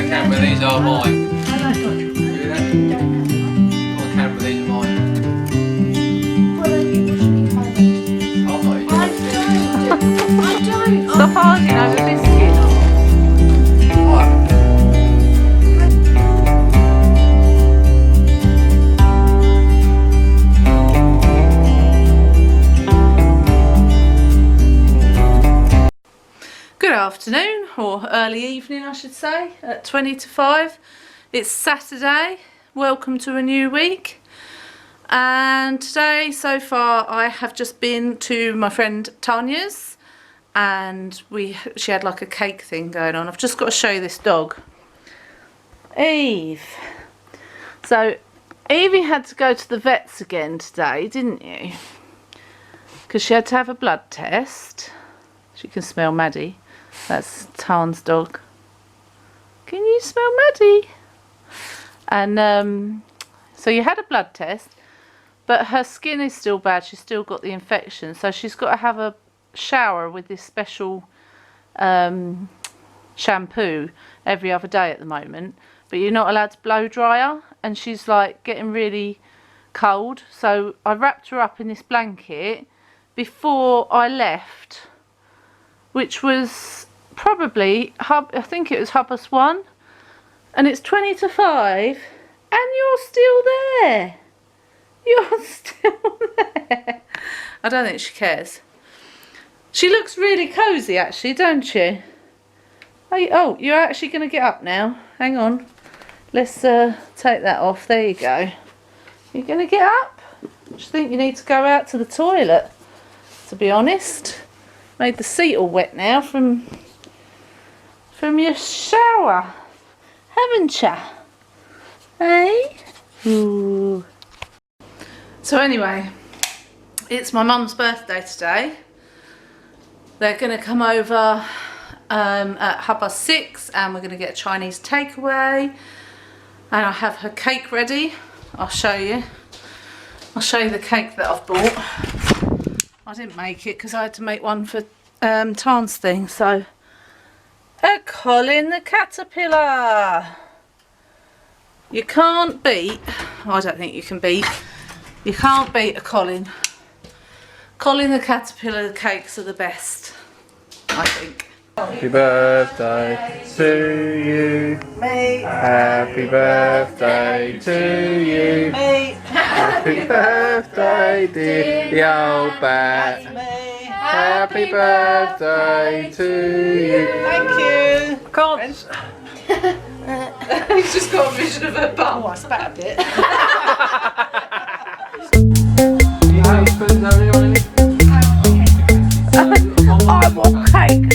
Camera, these are mine. I like hot chocolate. Do that? On camera, these are mine. Well, then people should eat my legs. I'm not eating I don't. Stop arguing over biscuits. Good afternoon, or early evening I should say, at 20 to 5. It's Saturday, welcome to a new week. And today, so far, I have just been to my friend Tanya's and she had like a cake thing going on. I've just got to show you this dog. Eve. So, Evie had to go to the vets again today, didn't you? Because she had to have a blood test. She can smell Maddie. That's Tan's dog. Can you smell Maddie? And so you had a blood test, but her skin is still bad. She's still got the infection, so she's got to have a shower with this special shampoo every other day at the moment. But you're not allowed to blow dry her, and she's like getting really cold. So I wrapped her up in this blanket before I left, which was probably, I think it was 1:30, and it's 20 to 5, and you're still there. You're still there. I don't think she cares. She looks really cosy actually, don't you? Oh, you're actually going to get up now. Hang on. Let's take that off. There you go. You're going to get up? I just think you need to go out to the toilet, to be honest. Made the seat all wet now from your shower, haven't ya? Hey? Ooh. So anyway, it's my mum's birthday today. They're going to come over at 6:30 and we're going to get a Chinese takeaway. And I have her cake ready. I'll show you. I'll show you the cake that I've bought. I didn't make it because I had to make one for Tan's thing. So, a Colin the caterpillar. You can't beat, I don't think you can beat, you can't beat a Colin. Colin the caterpillar cakes are the best, I think. Happy birthday to you. Me. Happy birthday to you. Me. Happy birthday, dear the old bat. Me. Happy birthday to you. Thank you. Can't. He's just got a vision of her bum. Oh, I spat a bit. I want cake.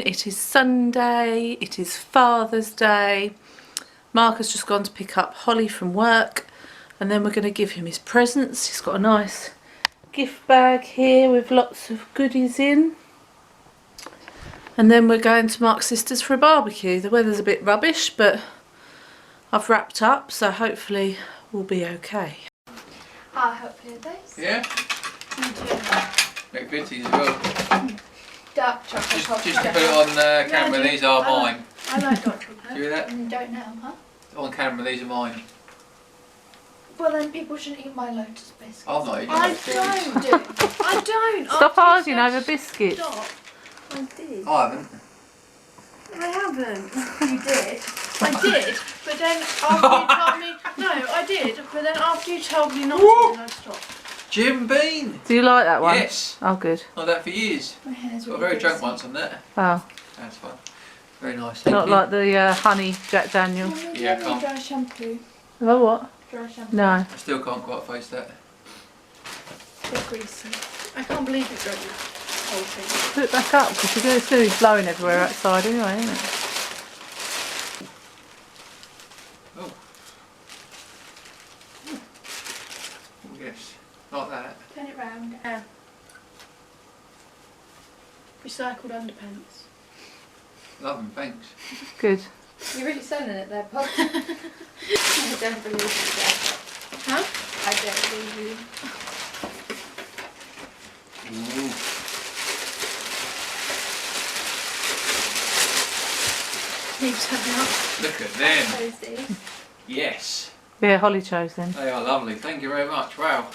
It is Sunday, it is Father's Day. Mark has just gone to pick up Holly from work and then we're going to give him his presents. He's got a nice gift bag here with lots of goodies in. And then we're going to Mark's sister's for a barbecue. The weather's a bit rubbish, but I've wrapped up, so hopefully we'll be okay. I hope you're nice. Yeah? Make bitties as well. Dark chocolate. Just to put it on camera, these are mine. I like dark chocolate. Do you hear that? And you don't now, huh? On camera, these are mine. Well, then people shouldn't eat my Lotus biscuits. I'm not eating I those don't do. I don't. Stop arguing over biscuits. Stop. I did. I haven't. I haven't. You did. I did, but then after you told me... No, I did, but then after you told me not to, then I stopped. Jim Bean! Do you like that one? Yes. Oh, good. Not that for years. My hair's Got really very drunk greasy. once on that. Oh. That's fun. Very nice. Thank Not you. like the honey Jack Daniels. Yeah, I can't. Dry shampoo. Oh, what? Dry shampoo. No. I still can't quite face that. Bit greasy. I can't believe it's ready. Whole thing. Put it back up because it's going to be blowing everywhere outside anyway, isn't it? Oh. Oh, yes. Like that. Turn it round. Recycled underpants. Love them, thanks. Good. You're really selling it there, Bob. I don't believe you there. Huh? I don't believe you. Ooh. Need to have out. Look at them. Close these. Yes. Yeah, Holly chose them. They are lovely. Thank you very much. Wow.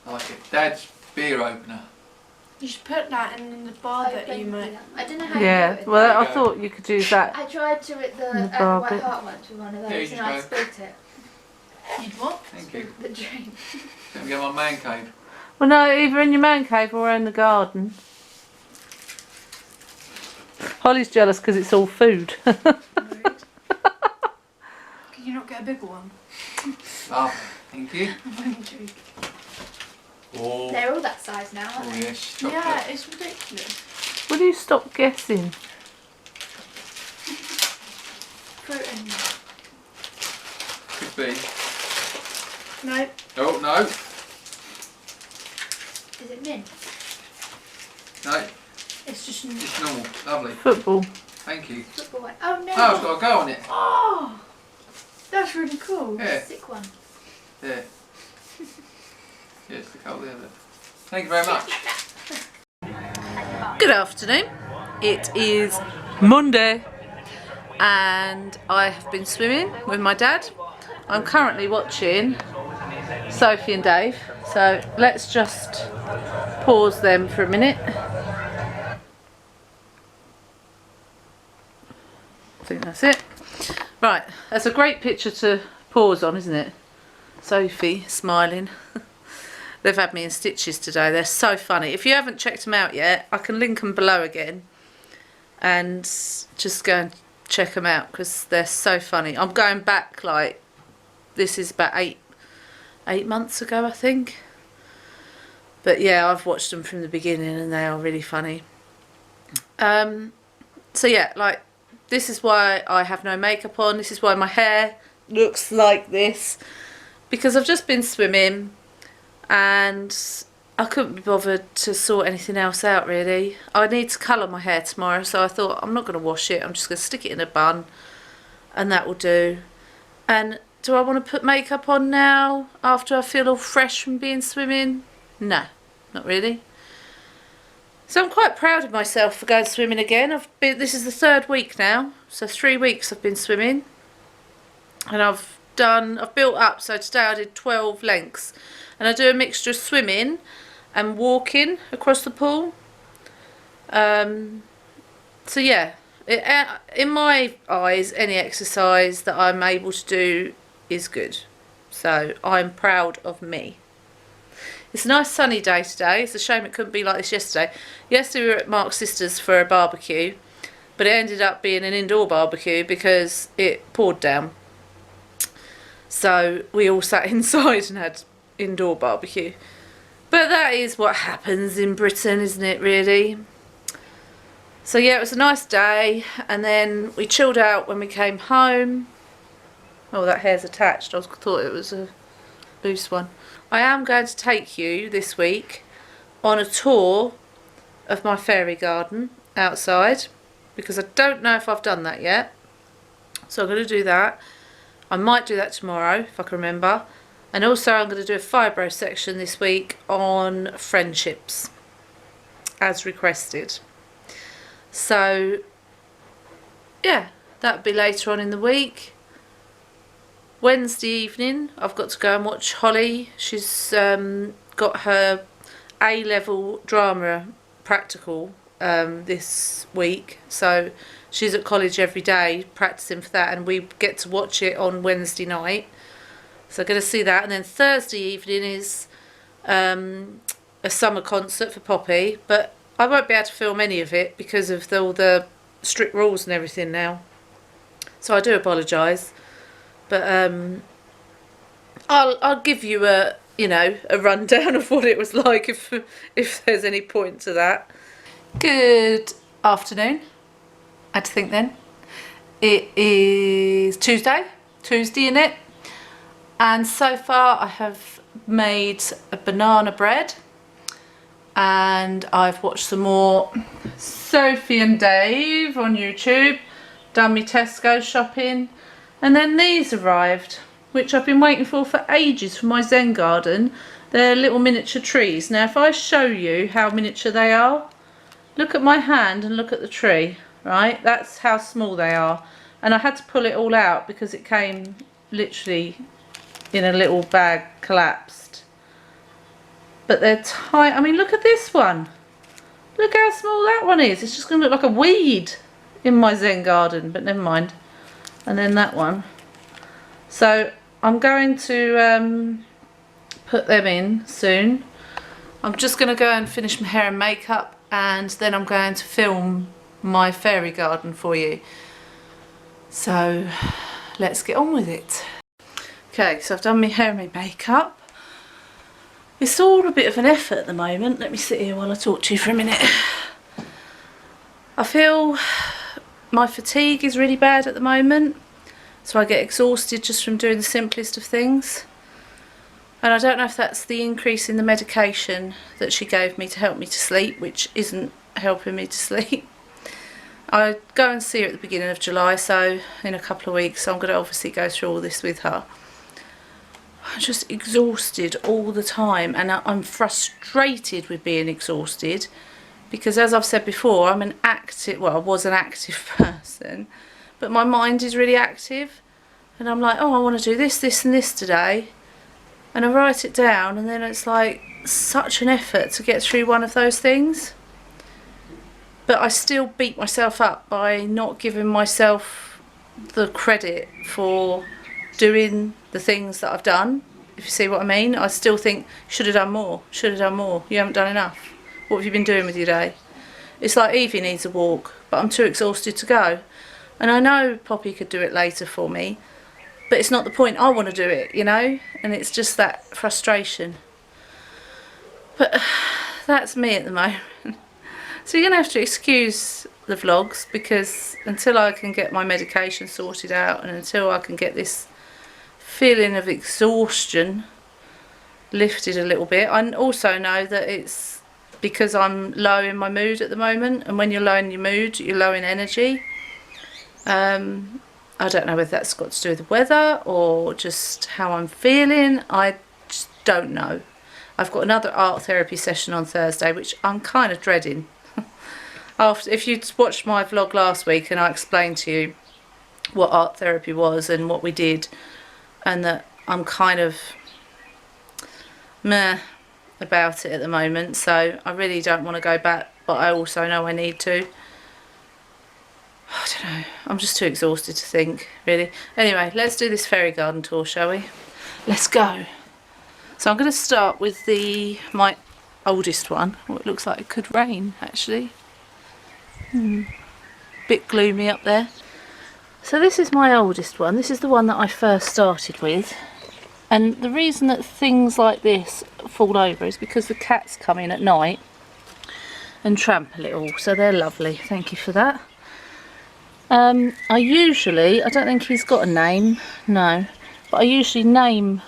I like it. Dad's beer opener. You should put that in the bar that you make. I don't know how Yeah, you do it. well, I There you go. thought you could use that. I tried to at the The bar White bit. Hart once with one of There you those and I go. spilt it. You'd what? Thank you. The drink. Let me get my man cave. Well, no, either in your man cave or in the garden. Holly's jealous because it's all food. Rude. Can you not get a bigger one? Love. Thank you. I'm only joking. Oh. They're all that size now, aren't Oh they? yes. Chocolate. Yeah, it's ridiculous. Will you stop guessing? Fruit and Could be. No. Oh no. is it mint? No. It's just. It's normal. Lovely. Football. Thank you. Football one. Oh no! Oh, it's got a go on it. Oh! That's really cool. Yeah. Sick one. There. Yes, the coat there. Thank you very much. Good afternoon. It is Monday and I have been swimming with my dad. I'm currently watching Sophie and Dave, so let's just pause them for a minute. I think that's it. Right, that's a great picture to pause on, isn't it? Sophie smiling. They've had me in stitches today. They're so funny. If you haven't checked them out yet, I can link them below again. And just go and check them out because they're so funny. I'm going back like, this is about eight months ago, I think. But yeah, I've watched them from the beginning and they are really funny. So yeah, like, this is why I have no makeup on. This is why my hair looks like this. Because I've just been swimming and I couldn't be bothered to sort anything else out really. I need to colour my hair tomorrow, so I thought I'm not going to wash it. I'm just going to stick it in a bun and that will do. And do I want to put makeup on now after I feel all fresh from being swimming? No, not really. So I'm quite proud of myself for going swimming again. This is the 3rd week now, so 3 weeks I've been swimming. And I've built up, so today I did 12 lengths. And I do a mixture of swimming and walking across the pool. So yeah, in my eyes, any exercise that I'm able to do is good. So I'm proud of me. It's a nice sunny day today. It's a shame it couldn't be like this yesterday. Yesterday we were at Mark's sister's for a barbecue, but it ended up being an indoor barbecue because it poured down. So we all sat inside and had indoor barbecue. But that is what happens in Britain, isn't it, really? So yeah, it was a nice day, and then we chilled out when we came home. Oh, that hair's attached. I thought it was a loose one. I am going to take you this week on a tour of my fairy garden outside, because I don't know if I've done that yet. So I'm going to do that. I might do that tomorrow if I can remember. And also I'm going to do a fibro section this week on friendships, as requested. So yeah, that'll be later on in the week. Wednesday evening I've got to go and watch Holly. She's got her A-level drama practical this week, so she's at college every day practicing for that, and we get to watch it on Wednesday night. So I'm going to see that. And then Thursday evening is a summer concert for Poppy, but I won't be able to film any of it because of all the strict rules and everything now. So I do apologise. But I'll give you a rundown of what it was like if there's any point to that. Good afternoon. I had to think then. It is Tuesday, innit? And so far I have made a banana bread, and I've watched some more Sophie and Dave on YouTube, done my Tesco shopping, and then these arrived, which I've been waiting for ages for my Zen garden. They're little miniature trees. Now if I show you how miniature they are, look at my hand and look at the tree, right? That's how small they are. And I had to pull it all out because it came literally in a little bag, collapsed. But they're tiny. I mean, look at this one. Look how small that one is. It's just going to look like a weed in my Zen garden, but never mind. And then that one. So I'm going to put them in soon. I'm just going to go and finish my hair and makeup, and then I'm going to film my fairy garden for you. So let's get on with it. Okay, so I've done my hair and my makeup. It's all a bit of an effort at the moment. Let me sit here while I talk to you for a minute. I feel my fatigue is really bad at the moment, so I get exhausted just from doing the simplest of things. And I don't know if that's the increase in the medication that she gave me to help me to sleep, which isn't helping me to sleep. I go and see her at the beginning of July, so in a couple of weeks, so I'm going to obviously go through all this with her. I'm just exhausted all the time, and I'm frustrated with being exhausted because, as I've said before, I was an active person, but my mind is really active, and I'm like, oh, I want to do this, this and this today, and I write it down, and then it's like such an effort to get through one of those things. But I still beat myself up by not giving myself the credit for doing the things that I've done, if you see what I mean. I still think, should have done more, you haven't done enough. What have you been doing with your day? It's like Evie needs a walk, but I'm too exhausted to go. And I know Poppy could do it later for me, but it's not the point. I want to do it, you know, and it's just that frustration. But that's me at the moment. So you're going to have to excuse the vlogs, because until I can get my medication sorted out and until I can get this feeling of exhaustion lifted a little bit. I also know that it's because I'm low in my mood at the moment, and when you're low in your mood, you're low in energy. I don't know whether that's got to do with the weather or just how I'm feeling. I just don't know. I've got another art therapy session on Thursday, which I'm kind of dreading. If you watched my vlog last week and I explained to you what art therapy was and what we did, and that I'm kind of meh about it at the moment, so I really don't want to go back, but I also know I need to. I don't know, I'm just too exhausted to think, really. Anyway, let's do this fairy garden tour, shall we? Let's go. So I'm going to start with my oldest one. Oh, it looks like it could rain, actually. Bit gloomy up there. So this is my oldest one. This is the one that I first started with. And the reason that things like this fall over is because the cats come in at night and trample it all. So they're lovely. Thank you for that. I don't think he's got a name. No. But I usually name...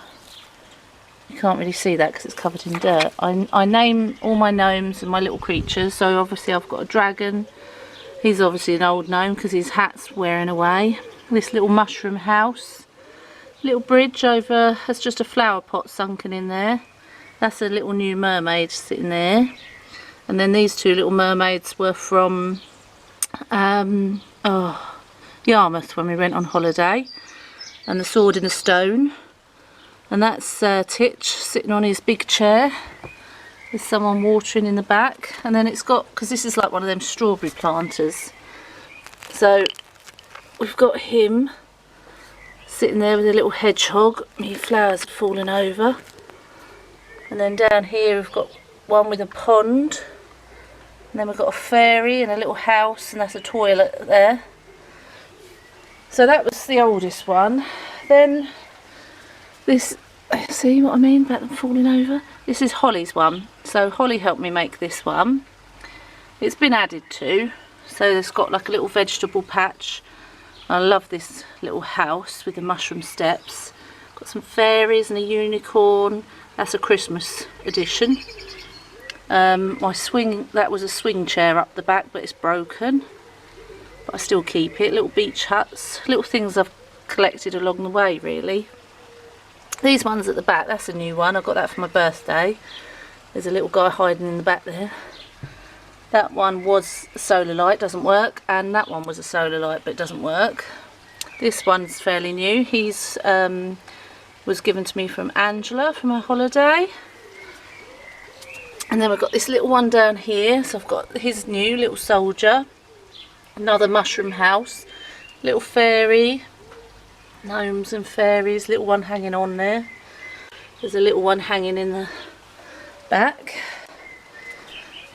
You can't really see that because it's covered in dirt. I name all my gnomes and my little creatures. So obviously I've got a dragon. He's obviously an old gnome because his hat's wearing away. This little mushroom house. Little bridge over, that's just a flower pot sunken in there. That's a little new mermaid sitting there. And then these two little mermaids were from Yarmouth when we went on holiday. And the sword in the stone. And that's Titch sitting on his big chair. There's someone watering in the back, and then it's got, because this is like one of them strawberry planters, so we've got him sitting there with a little hedgehog. My flowers had fallen over. And then down here we've got one with a pond, And then we've got a fairy and a little house, and that's a toilet there. So that was the oldest one. Then this, see what I mean about them falling over? This is Holly's one. So Holly helped me make this one. It's been added to, so it's got like a little vegetable patch. I love this little house with the mushroom steps. Got some fairies and a unicorn. That's a Christmas edition. My swing, that was a swing chair up the back, but it's broken. But I still keep it. Little beach huts, little things I've collected along the way, really. These ones at the back, that's a new one. I got that for my birthday. There's a little guy hiding in the back there. That one was solar light, doesn't work, and that one was a solar light, but it doesn't work. This one's fairly new. He's was given to me from Angela from her holiday. And then we've got this little one down here. So I've got his new little soldier, another mushroom house, little fairy, gnomes and fairies, little one hanging on there. There's a little one hanging in the back.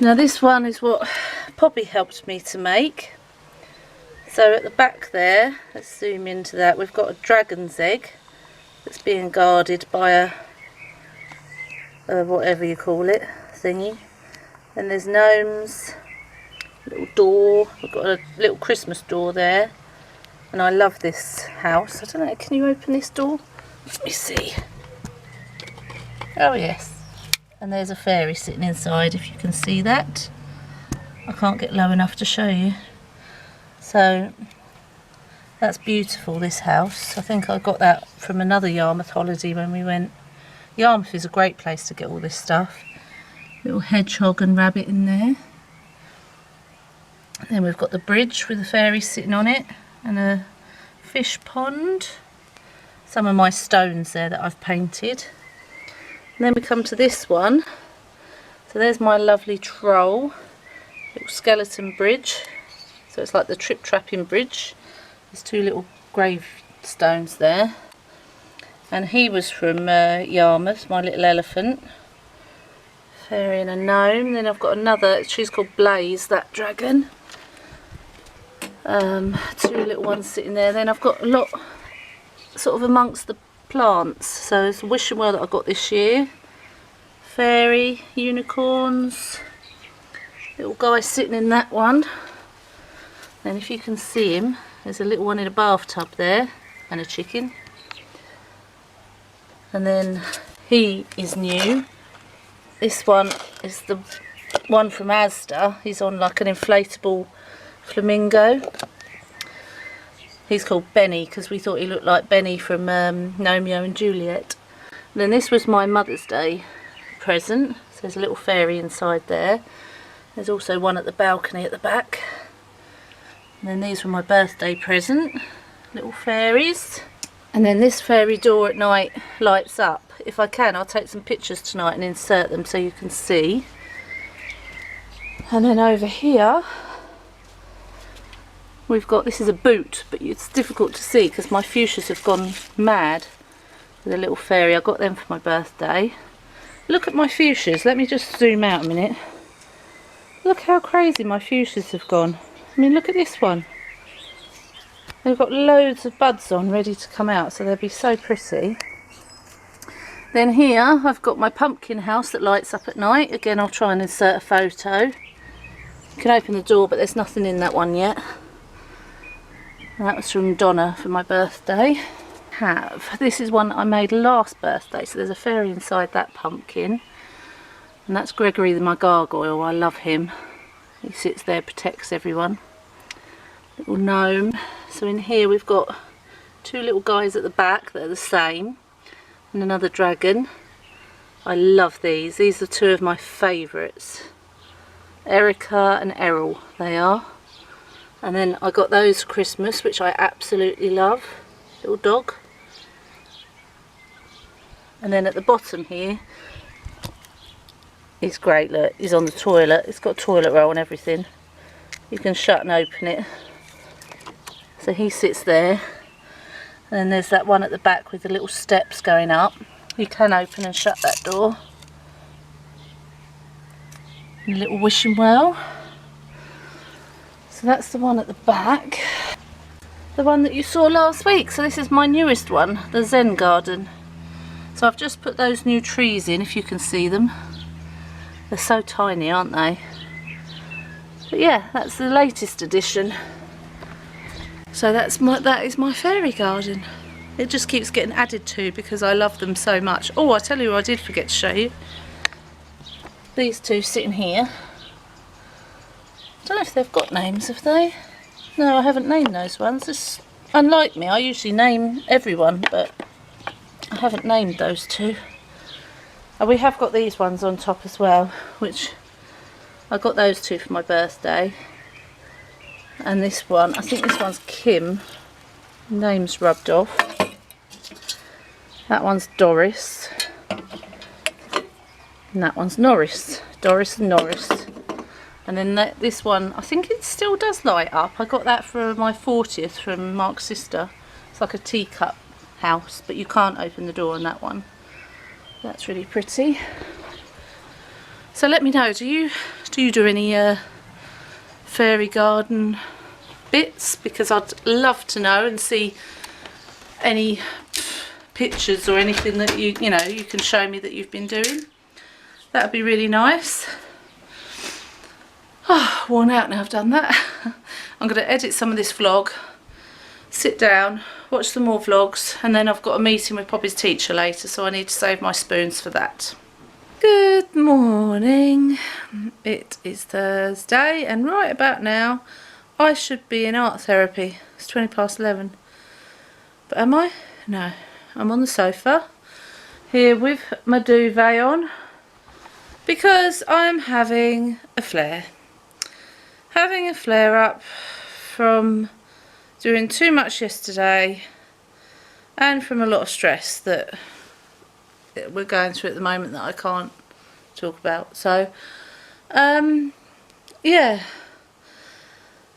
Now this one is what Poppy helped me to make. So at the back there, let's zoom into that, we've got a dragon's egg that's being guarded by a whatever you call it, thingy. And there's gnomes, little door, we've got a little Christmas door there. And I love this house. I don't know, can you open this door? Let me see. Oh yes. And there's a fairy sitting inside, if you can see that. I can't get low enough to show you. So that's beautiful, this house. I think I got that from another Yarmouth holiday when we went. Yarmouth is a great place to get all this stuff. Little hedgehog and rabbit in there. And then we've got the bridge with the fairy sitting on it, and a fish pond. Some of my stones there that I've painted. And then we come to this one. So there's my lovely troll, little skeleton bridge. So it's like the trip trapping bridge. There's two little gravestones there. And he was from Yarmouth, my little elephant. Fairy and a gnome. Then I've got another, she's called Blaze, that dragon. Two little ones sitting there. Then I've got a lot sort of amongst the plants. So it's a wishing well that I got this year. Fairy, unicorns, little guy sitting in that one. And if you can see him, there's a little one in a bathtub there, and a chicken. And then he is new. This one is the one from Asda. He's on like an inflatable flamingo. He's called Benny because we thought he looked like Benny from Romeo and Juliet. And then this was my Mother's Day present. So there's a little fairy inside there. There's also one at the balcony at the back. And then these were my birthday present. Little fairies. And then this fairy door at night lights up. If I can, I'll take some pictures tonight and insert them so you can see. And then over here we've got, this is a boot, but it's difficult to see because my fuchsias have gone mad with a little fairy. I got them for my birthday. Look at my fuchsias. Let me just zoom out a minute. Look how crazy my fuchsias have gone. I mean, look at this one. They've got loads of buds on ready to come out, so they'll be so pretty. Then here I've got my pumpkin house that lights up at night. Again, I'll try and insert a photo. You can open the door, but there's nothing in that one yet. And that was from Donna for my birthday. This is one I made last birthday, so there's a fairy inside that pumpkin. And that's Gregory, my gargoyle. I love him. He sits there, protects everyone. Little gnome. So in here we've got two little guys at the back that are the same. And another dragon. I love these. These are two of my favourites. Erica and Errol, they are. And then I got those for Christmas, which I absolutely love. Little dog. And then at the bottom here, he's great, look, he's on the toilet. It's got a toilet roll and everything. You can shut and open it. So he sits there. And then there's that one at the back with the little steps going up. You can open and shut that door. And a little wishing well. So that's the one at the back. The one that you saw last week. So this is my newest one, the Zen garden. So I've just put those new trees in, if you can see them. They're so tiny, aren't they? But yeah, that's the latest addition. So that is my fairy garden. It just keeps getting added to because I love them so much. Oh, I tell you what I did forget to show you. These two sitting here. I don't know if they've got names, have they? No, I haven't named those ones. This, unlike me, I usually name everyone, but I haven't named those two. And we have got these ones on top as well, which I got those two for my birthday. And this one, I think this one's Kim. Name's rubbed off. That one's Doris. And that one's Norris. Doris and Norris. And then this one, I think it still does light up. I got that for my 40th from Mark's sister. It's like a teacup house, but you can't open the door on that one. That's really pretty. So let me know, do you do any fairy garden bits? Because I'd love to know and see any pictures or anything that you can show me that you've been doing. That'd be really nice. Oh, worn out now I've done that. I'm going to edit some of this vlog, sit down, watch some more vlogs, and then I've got a meeting with Poppy's teacher later, so I need to save my spoons for that. Good morning. It is Thursday, and right about now I should be in art therapy. It's 11:20. But am I? No. I'm on the sofa here with my duvet on because I'm having a flare. Having a flare up from doing too much yesterday and from a lot of stress that we're going through at the moment that I can't talk about. So yeah,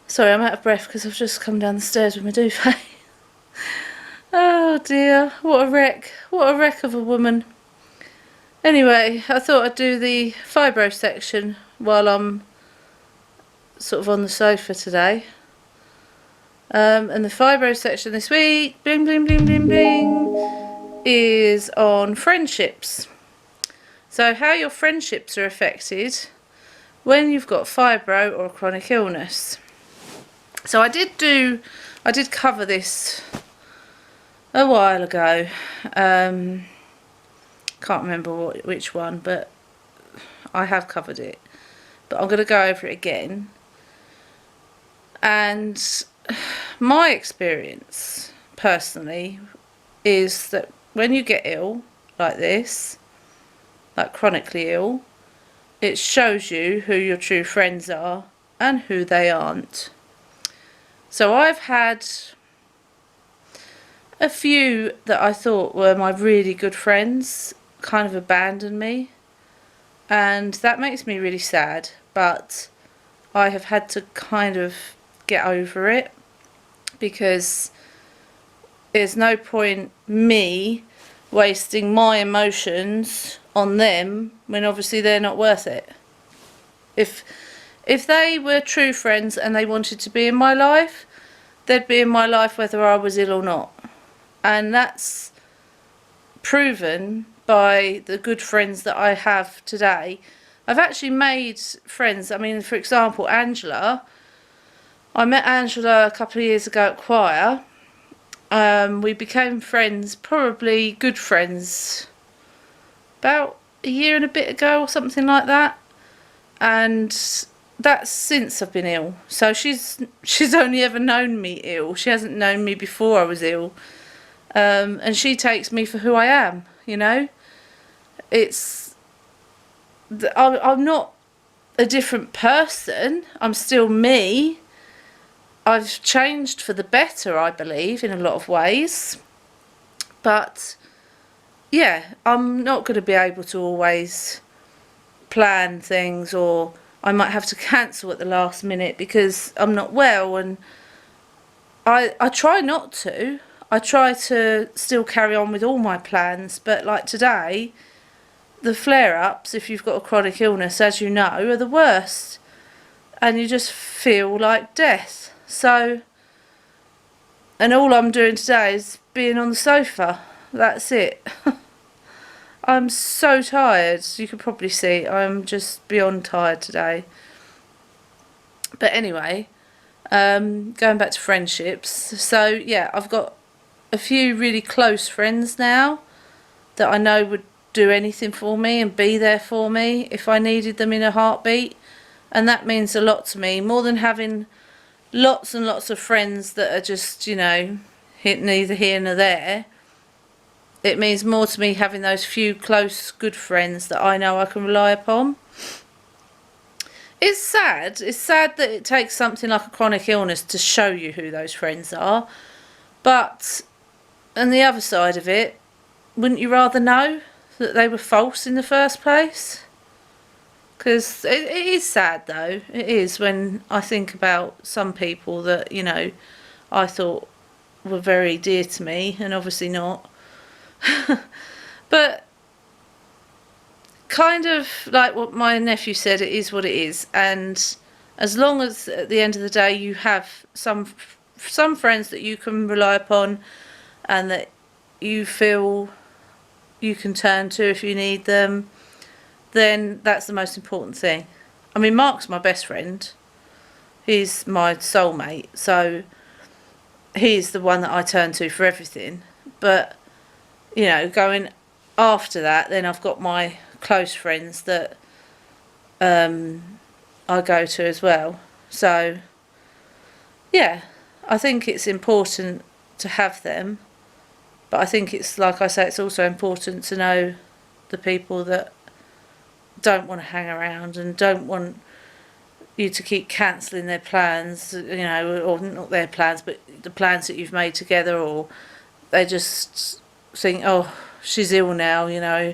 sorry, I'm out of breath because I've just come down the stairs with my duvet. Oh dear, what a wreck of a woman. Anyway, I thought I'd do the fibro section while I'm sort of on the sofa today. And the fibro section this week, bling bling bling bling bling, is on friendships. So how your friendships are affected when you've got fibro or a chronic illness. So I did cover this a while ago. Can't remember which one, but I have covered it. But I'm going to go over it again. And my experience, personally, is that when you get ill, like this, like chronically ill, it shows you who your true friends are and who they aren't. So I've had a few that I thought were my really good friends kind of abandon me, and that makes me really sad, but I have had to kind of get over it because there's no point me wasting my emotions on them when obviously they're not worth it. If they were true friends and they wanted to be in my life, they'd be in my life whether I was ill or not. And that's proven by the good friends that I have today. I've actually made friends. I mean, for example, Angela. I met Angela a couple of years ago at choir. We became friends, probably good friends, about a year and a bit ago or something like that. And that's since I've been ill. So she's only ever known me ill. She hasn't known me before I was ill. And she takes me for who I am, you know. I'm not a different person. I'm still me. I've changed for the better, I believe, in a lot of ways. But yeah, I'm not going to be able to always plan things, or I might have to cancel at the last minute because I'm not well, and I try not to. I try to still carry on with all my plans, but like today, the flare-ups, if you've got a chronic illness, as you know, are the worst. and you just feel like death. So, and all I'm doing today is being on the sofa. That's it. I'm so tired. You could probably see I'm just beyond tired today. But anyway, going back to friendships. So yeah, I've got a few really close friends now that I know would do anything for me and be there for me if I needed them in a heartbeat. And that means a lot to me, more than having lots and lots of friends that are just, you know, neither here nor there. It means more to me having those few close, good friends that I know I can rely upon. It's sad. It's sad that it takes something like a chronic illness to show you who those friends are. But, on the other side of it, wouldn't you rather know that they were false in the first place? Because it is sad, though. It is, when I think about some people that, you know, I thought were very dear to me, and obviously not. But kind of like what my nephew said, it is what it is. And as long as at the end of the day you have some friends that you can rely upon and that you feel you can turn to if you need them, then that's the most important thing. I mean, Mark's my best friend. He's my soulmate, so he's the one that I turn to for everything. But, you know, going after that, then I've got my close friends that I go to as well. So, yeah, I think it's important to have them. But I think it's, like I say, it's also important to know the people that don't want to hang around and don't want you to keep cancelling their plans, you know, or not their plans, but the plans that you've made together, or they just think, oh, she's ill now, you know,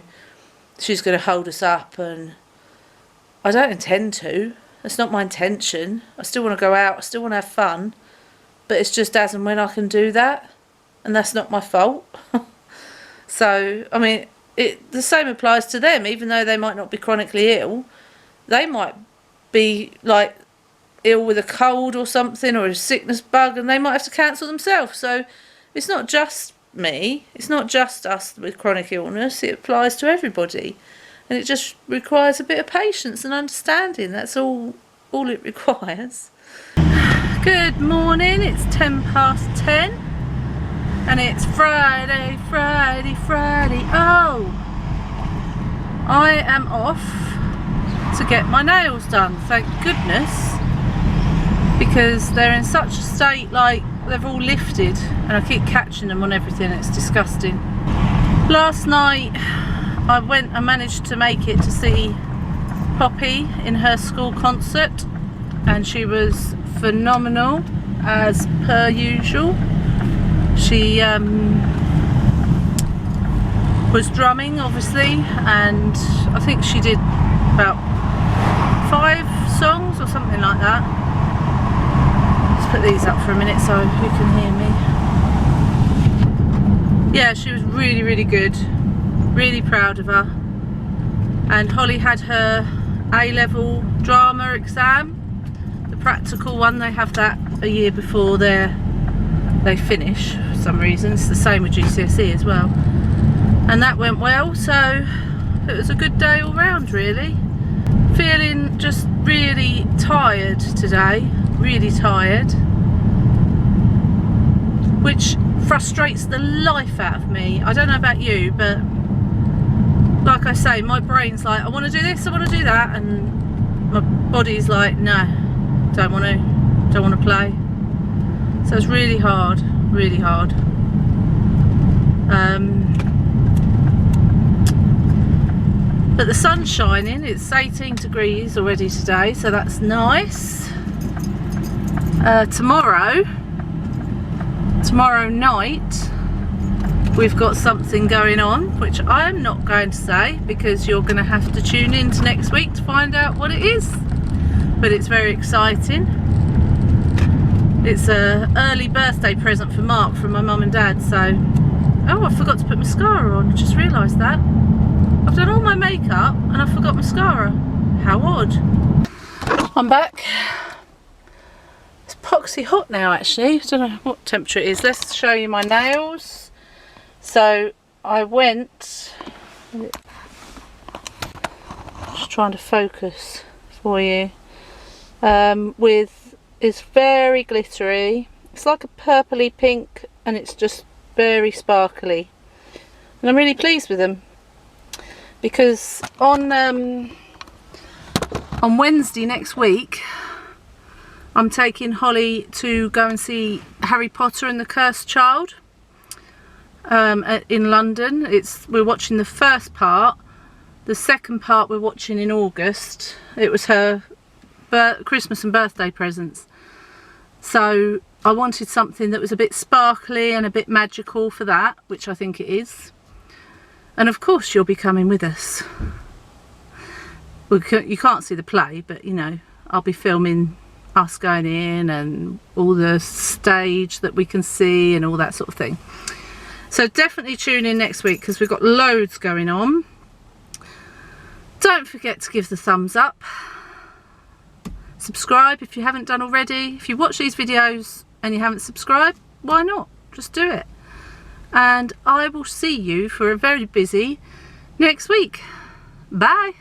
she's going to hold us up, and I don't intend to. That's not my intention. I still want to go out, I still want to have fun, but it's just as and when I can do that, and that's not my fault. So, I mean, the same applies to them. Even though they might not be chronically ill, they might be like ill with a cold or something, or a sickness bug, and they might have to cancel themselves. So it's not just me, it's not just us with chronic illness, it applies to everybody, and it just requires a bit of patience and understanding. That's all it requires. Good morning, it's 10:10 and it's Friday. Oh, I am off to get my nails done, thank goodness, because they're in such a state, like they've all lifted, and I keep catching them on everything. It's disgusting. Last night I managed to make it to see Poppy in her school concert, and she was phenomenal as per usual. She was drumming, obviously, and I think she did about 5 songs or something like that. Let's put these up for a minute so you can hear me. Yeah, she was really, really good. Really proud of her. And Holly had her A-level drama exam, the practical one. They have that a year before they finish for some reason. It's the same with GCSE as well, and that went well, so it was a good day all round, really. Feeling just really tired today, really tired, which frustrates the life out of me. I don't know about you, but like I say, my brain's like, I want to do this, I want to do that, and my body's like, no, don't want to play. So it's really hard, really hard. But the sun's shining. It's 18 degrees already today, so that's nice. Tomorrow night, we've got something going on, which I am not going to say, because you're going to have to tune in to next week to find out what it is. But it's very exciting. It's an early birthday present for Mark from my mum and dad, so... Oh, I forgot to put mascara on, I just realised that. I've done all my makeup and I forgot mascara. How odd. I'm back. It's epoxy hot now actually. I don't know what temperature it is. Let's show you my nails. So I went, just trying to focus for you, with, it's very glittery. It's like a purpley pink and it's just very sparkly. And I'm really pleased with them because on Wednesday next week I'm taking Holly to go and see Harry Potter and the Cursed Child in London. We're watching the first part. The second part we're watching in August. It was her Christmas and birthday presents. So I wanted something that was a bit sparkly and a bit magical for that, which I think it is. And of course you'll be coming with us. Well, you can't see the play, but you know, I'll be filming us going in and all the stage that we can see and all that sort of thing. So definitely tune in next week because we've got loads going on. Don't forget to give the thumbs up. Subscribe if you haven't done already. If you watch these videos and you haven't subscribed, why not? Just do it. And I will see you for a very busy next week. Bye.